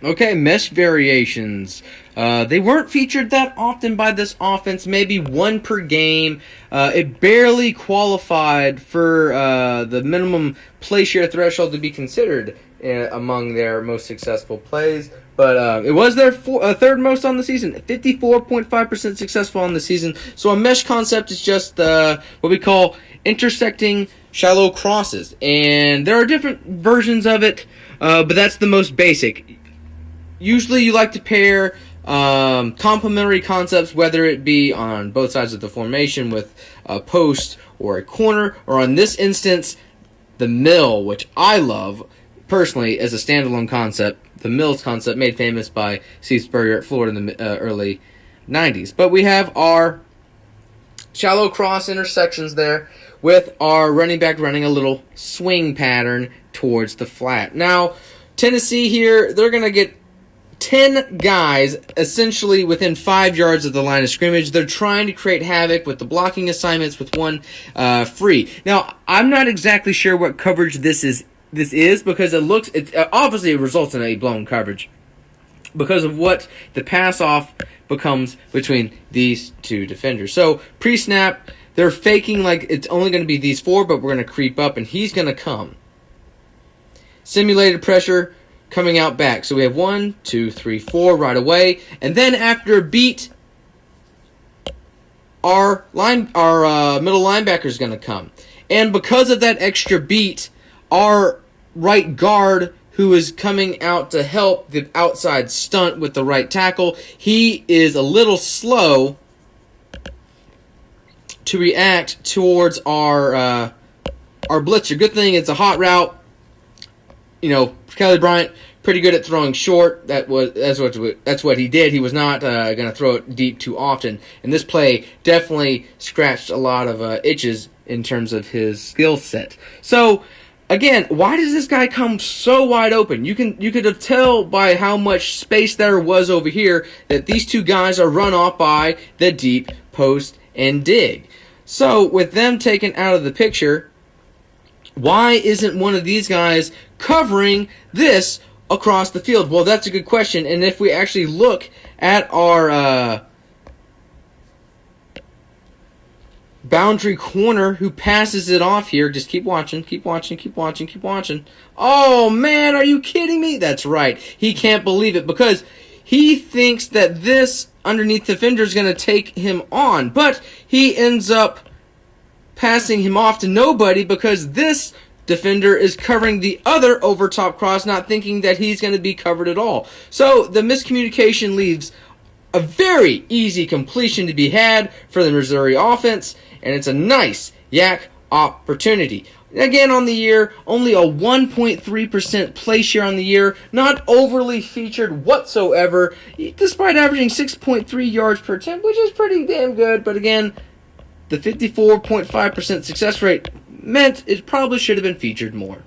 Okay, mesh variations. They weren't featured that often by this offense, maybe one per game. It barely qualified for the minimum play share threshold to be considered among their most successful plays. But it was their third most on the season, 54.5% successful on the season. So a mesh concept is just what we call intersecting shallow crosses. And there are different versions of it, but that's the most basic. Usually you like to pair complementary concepts, whether it be on both sides of the formation with a post or a corner, or in this instance, the mill, which I love personally as a standalone concept. The mills concept made famous by Steve Spurrier at Florida in the early 90s. But we have our shallow cross intersections there with our running back running a little swing pattern towards the flat. Now, Tennessee here, they're going to get 10 guys essentially within 5 yards of the line of scrimmage. They're trying to create havoc with the blocking assignments with one free. Now, I'm not exactly sure what coverage this is because it obviously results in a blown coverage because of what the pass off becomes between these two defenders. So pre-snap, they're faking like it's only going to be these four, but we're going to creep up and he's going to come. Simulated pressure coming out back. So we have 1, 2, 3, 4 right away. And then after a beat, our middle linebacker is going to come. And because of that extra beat, our right guard, who is coming out to help the outside stunt with the right tackle, he is a little slow to react towards our blitzer. Good thing it's a hot route. You know, Kelly Bryant pretty good at throwing short. That's what he did. He was not going to throw it deep too often. And this play definitely scratched a lot of itches in terms of his skill set. So again, why does this guy come so wide open? You could tell by how much space there was over here that these two guys are run off by the deep post and dig. So with them taken out of the picture, why isn't one of these guys covering this across the field? Well, that's a good question. And if we actually look at our boundary corner who passes it off here, just keep watching. Oh, man, are you kidding me? That's right. He can't believe it because he thinks that this underneath defender is going to take him on. But he ends up passing him off to nobody because this defender is covering the other over top cross, not thinking that he's going to be covered at all. So the miscommunication leaves a very easy completion to be had for the Missouri offense, and it's a nice yak opportunity. Again, on the year, only a 1.3% play share on the year, not overly featured whatsoever, despite averaging 6.3 yards per attempt, which is pretty damn good. But again, the 54.5% success rate meant it probably should have been featured more.